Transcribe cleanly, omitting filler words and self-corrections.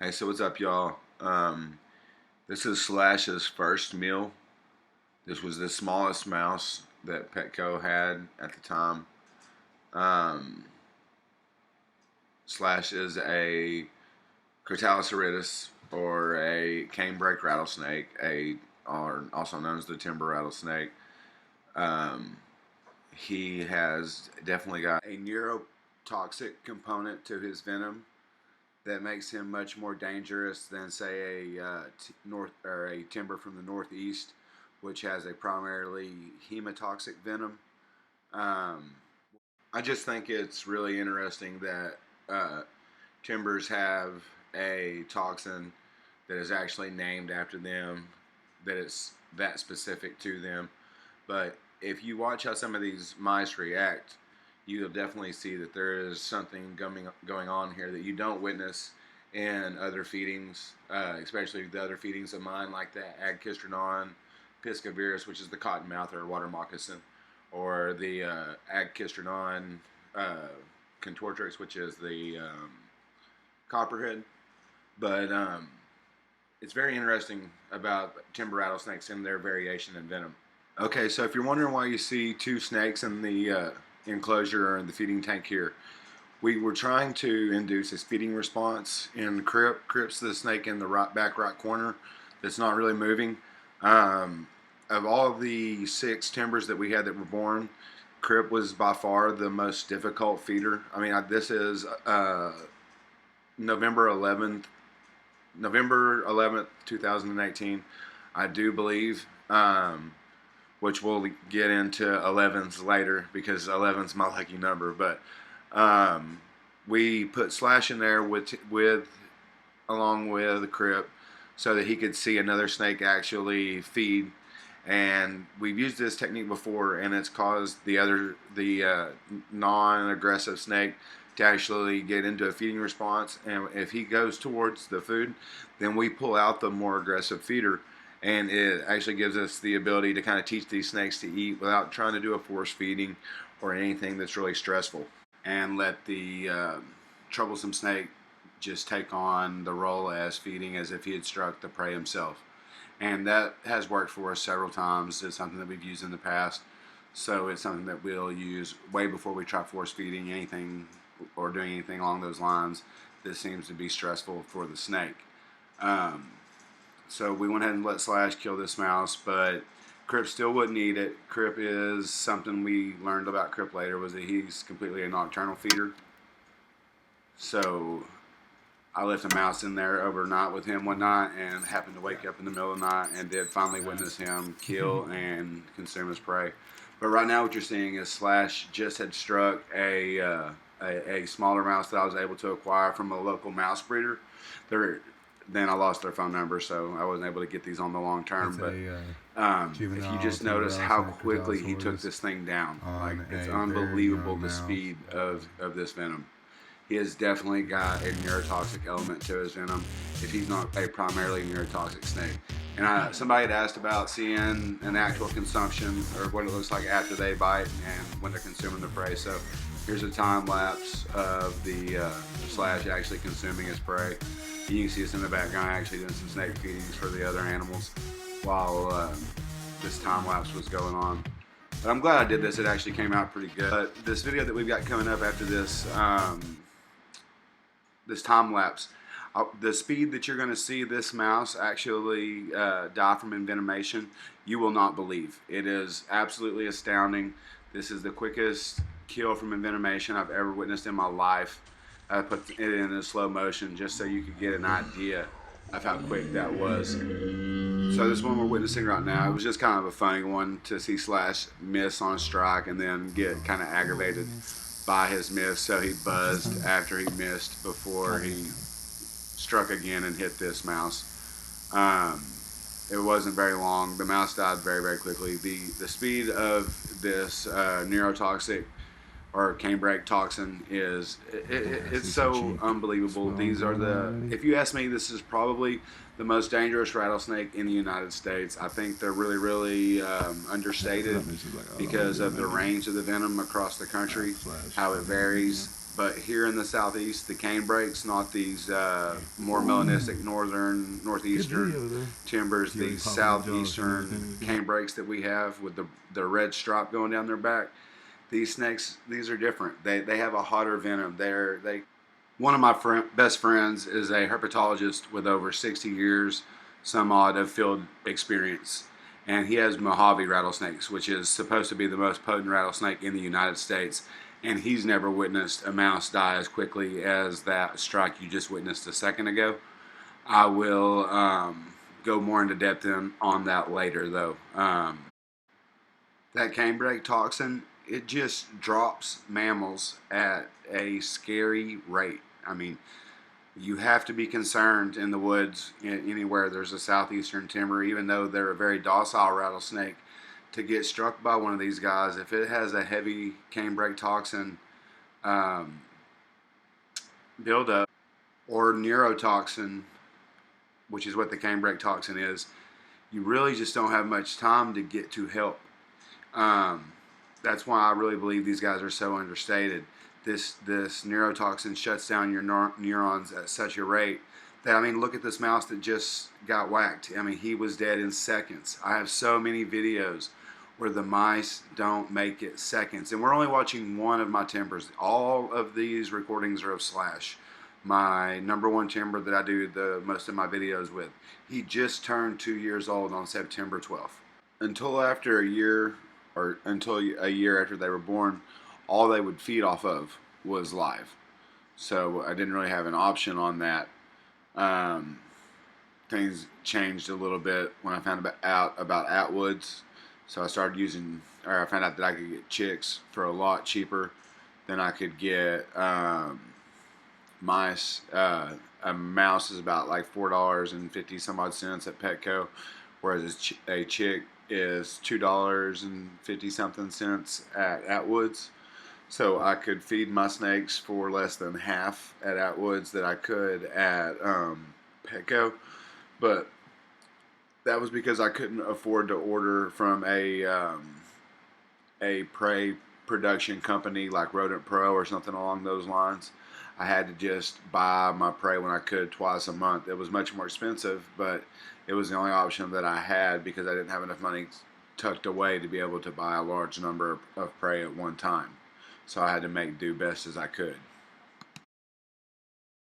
Hey, so what's up, y'all? This is Slash's first meal. This was the smallest mouse that Petco had at the time. Um, Slash is a Crotalus or a Canebrake rattlesnake, or also known as the timber rattlesnake. Um, he has definitely got a neurotoxic component to his venom that makes him much more dangerous than, say, north or a timber from the northeast, which has a primarily hemotoxic venom. Um, I just think it's really interesting that timbers have a toxin that is actually named after them, that it's that specific to them. But if you watch how some of these mice react, you'll definitely see that there is something going on here that you don't witness in other feedings, especially the other feedings of mine, like the Agkistrodon piscivorus, which is the cottonmouth or water moccasin, or the Agkistrodon contortrix, which is the copperhead. But it's very interesting about timber rattlesnakes and their variation in venom. Okay, so if you're wondering why you see two snakes in the enclosure or in the feeding tank here, we were trying to induce a feeding response in Crip. Crip's the snake in the back right corner that's not really moving. Of all of the 6 timbers that we had that were born, Crip was by far the most difficult feeder. I mean, this is November 11th, 2018, I do believe. Which we'll get into 11s later because 11's my lucky number. But we put Slash in there along with Crip so that he could see another snake actually feed. And we've used this technique before, and it's caused the non-aggressive snake to actually get into a feeding response. And if he goes towards the food, then we pull out the more aggressive feeder. And it actually gives us the ability to kind of teach these snakes to eat without trying to do a force feeding or anything that's really stressful. And let the troublesome snake just take on the role as feeding as if he had struck the prey himself. And that has worked for us several times. It's something that we've used in the past. So it's something that we'll use way before we try force feeding anything or doing anything along those lines that seems to be stressful for the snake. So we went ahead and let Slash kill this mouse, but Crip still wouldn't eat it. Crip is something we learned about Crip later, was that he's completely a nocturnal feeder. So I left a mouse in there overnight with him one night and happened to wake up in the middle of the night and did finally witness him kill and consume his prey. But right now what you're seeing is Slash just had struck a smaller mouse that I was able to acquire from a local mouse breeder. Then I lost their phone number, so I wasn't able to get these on the long term. But if you just notice how quickly he took this thing down, like it's unbelievable the speed of this venom. He has definitely got a neurotoxic element to his venom if he's not a primarily neurotoxic snake. And somebody had asked about seeing an actual consumption or what it looks like after they bite and when they're consuming the prey. So here's a time lapse of the Slash actually consuming his prey. You can see us in the background actually doing some snake feedings for the other animals while this time lapse was going on. But I'm glad I did this. It actually came out pretty good. But this video that we've got coming up after this this time lapse, the speed that you're going to see this mouse actually die from envenomation, you will not believe. It is absolutely astounding. This is the quickest kill from envenomation I've ever witnessed in my life. I put it in a slow motion just so you could get an idea of how quick that was. So this one we're witnessing right now, it was just kind of a funny one to see Slash miss on a strike and then get kind of aggravated by his miss. So he buzzed after he missed before he struck again and hit this mouse. It wasn't very long. The mouse died very, very quickly. The speed of this neurotoxic or Canebrake toxin it's so unbelievable. These are if you ask me, this is probably the most dangerous rattlesnake in the United States. I think they're really, really understated because of the range of the venom across the country, how it varies. But here in the southeast, the canebrakes, not these more melanistic northeastern timbers, these southeastern canebrakes that we have with the red stripe going down their back. These snakes, these are different. They have a hotter venom. One of my best friends is a herpetologist with over 60 years, some odd of field experience. And he has Mojave rattlesnakes, which is supposed to be the most potent rattlesnake in the United States. And he's never witnessed a mouse die as quickly as that strike you just witnessed a second ago. I will go more into depth on that later, though. That canebrake toxin, it just drops mammals at a scary rate. I mean, you have to be concerned in the woods anywhere there's a southeastern timber, even though they're a very docile rattlesnake, to get struck by one of these guys. If it has a heavy canebrake toxin buildup or neurotoxin, which is what the canebrake toxin is, you really just don't have much time to get to help. That's why I really believe these guys are so understated. This neurotoxin shuts down your neurons at such a rate that, I mean, look at this mouse that just got whacked. I mean, he was dead in seconds. I have so many videos where the mice don't make it seconds. And we're only watching one of my timbers. All of these recordings are of Slash, my #1 timber that I do the most of my videos with. He just turned 2 years old on September 12th. Until after a year, or until a year after they were born, all they would feed off of was live. So I didn't really have an option on that. Things changed a little bit when I found out about Atwoods. So I started using, or I found out that I could get chicks for a lot cheaper than I could get mice. A mouse is about like $4.50 some odd cents at Petco, whereas a chick is $2.50 something cents at Atwoods. So I could feed my snakes for less than half at Atwoods that I could at Petco, but that was because I couldn't afford to order from a prey production company like Rodent Pro or something along those lines. I had to just buy my prey when I could twice a month. It was much more expensive, but it was the only option that I had because I didn't have enough money tucked away to be able to buy a large number of prey at one time. So I had to make do best as I could.